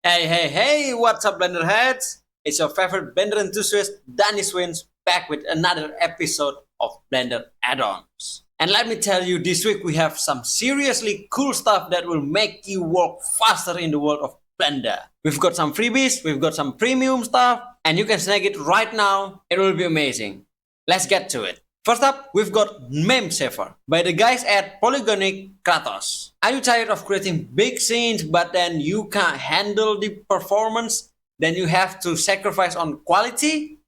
Hey, what's up, Blender heads? It's your favorite Blender enthusiast, Danny Swins, back with another episode of Blender Addons. And let me tell you, this week we have some seriously cool stuff that will make you work faster in the world of Blender. We've got some freebies, we've got some premium stuff, and you can snag it right now. It will be amazing. Let's get to it. First up, we've got Meme Saver by the guys at Polygonic Kratos. Are you tired of creating big scenes but then you can't handle the performance? Then you have to sacrifice on quality?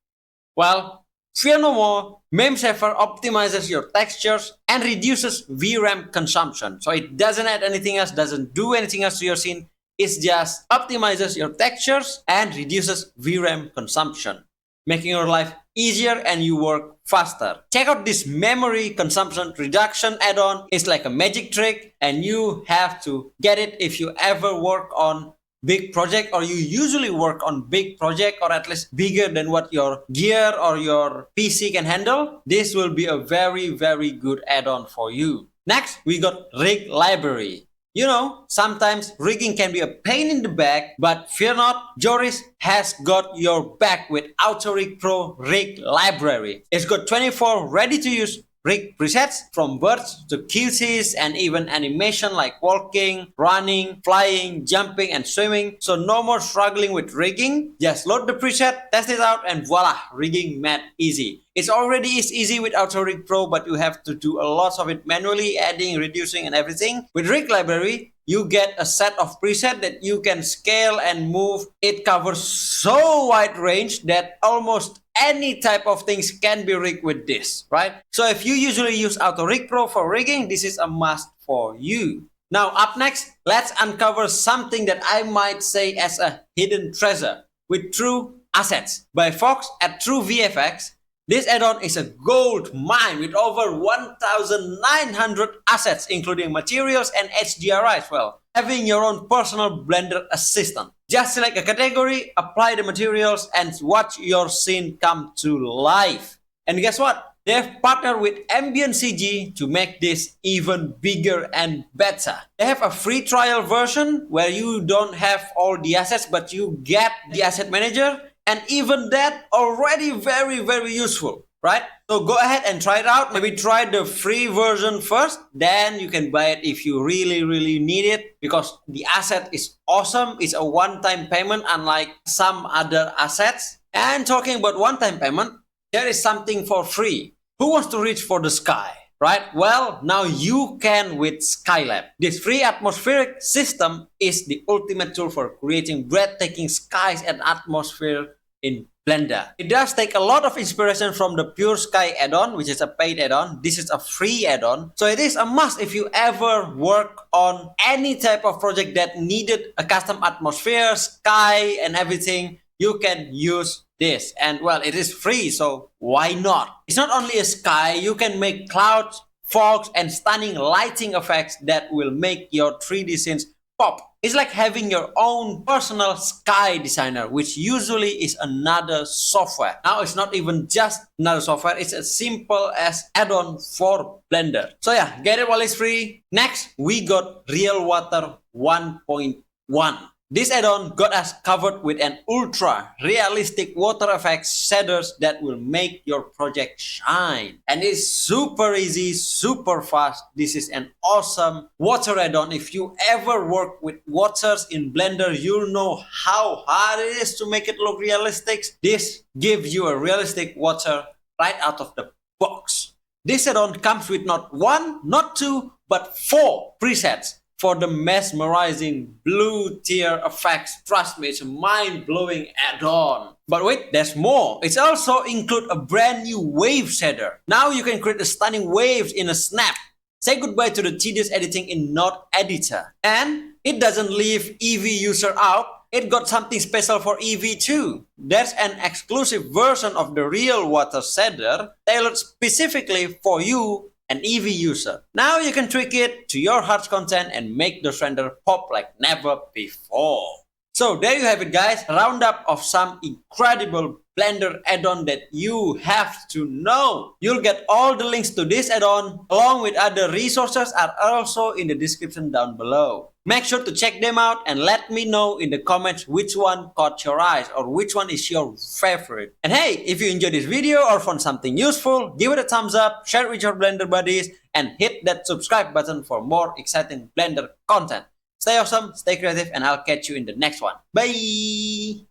Well, fear no more. Meme Saver optimizes your textures and reduces VRAM consumption. So it doesn't add anything else, doesn't do anything else to your scene. It just optimizes your textures and reduces VRAM consumption, making your life easier and you work faster. Check out this memory consumption reduction add-on. It's like a magic trick and you have to get it if you ever work on big project, or you usually work on big project, or at least bigger than what your gear or your PC can handle. This will be a very good add-on for you. Next, we got Rig Library. You know, sometimes rigging can be a pain in the back, but fear not, Joris has got your back with AutoRig Pro Rig Library. It's got 24 ready-to-use rig presets, from birds to QCs and even animation like walking, running, flying, jumping and swimming. So no more struggling with rigging. Just load the preset, test it out, and voila, rigging mad easy. It's already easy with AutoRig Pro, but you have to do a lot of it manually, adding, reducing and everything. With Rig Library, you get a set of presets that you can scale and move. It covers so wide range that almost any type of things can be rigged with this, right? So if you usually use AutoRig Pro for rigging, this is a must for you. Now up next, let's uncover something that I might say as a hidden treasure with True Assets by Fox at True VFX. This add-on is a gold mine with over 1,900 assets, including materials and HDRIs. Well, having your own personal Blender assistant. Just select a category, apply the materials, and watch your scene come to life. And guess what? They've partnered with Ambient CG to make this even bigger and better. They have a free trial version where you don't have all the assets, but you get the asset manager. And even that already very useful, right? So go ahead and try it out. Maybe try the free version first, then you can buy it if you really need it, because the asset is awesome. It's a one-time payment, unlike some other assets. And talking about one-time payment, there is something for free. Who wants to reach for the sky, right? Well, now you can with Skylab. This free atmospheric system is the ultimate tool for creating breathtaking skies and atmosphere in Blender. It does take a lot of inspiration from the Pure Sky add-on, which is a paid add-on. This is a free add-on. So it is a must if you ever work on any type of project that needed a custom atmosphere, sky and everything. You can use this. And well, it is free, so why not? It's not only a sky, you can make clouds, fogs and stunning lighting effects that will make your 3D scenes pop. It's like having your own personal sky designer, which usually is another software. Now it's not even just another software, it's as simple as add-on for Blender. So yeah, get it while it's free. Next, we got Real Water 1.1. This add-on got us covered with an ultra realistic water effects shaders that will make your project shine. And it's super easy, super fast. This is an awesome water add-on. If you ever work with waters in Blender, you'll know how hard it is to make it look realistic. This gives you a realistic water right out of the box. This add-on comes with not one, not two, but 4 presets for the mesmerizing blue tear effects. Trust me, it's a mind-blowing add-on. But wait, there's more. It also includes a brand new wave shader. Now you can create a stunning waves in a snap. Say goodbye to the tedious editing in Node Editor. And it doesn't leave Eevee user out. It got something special for Eevee too. There's an exclusive version of the Real Water shader tailored specifically for you, an Eevee user. Now you can tweak it to your heart's content and make the render pop like never before. So there you have it guys, a roundup of some incredible Blender add-on that you have to know. You'll get all the links to this add-on along with other resources are also in the description down below. Make sure to check them out and let me know in the comments which one caught your eyes or which one is your favorite. And hey, if you enjoyed this video or found something useful, give it a thumbs up, share it with your Blender buddies, and hit that subscribe button for more exciting Blender content. Stay awesome, stay creative, and I'll catch you in the next one. Bye!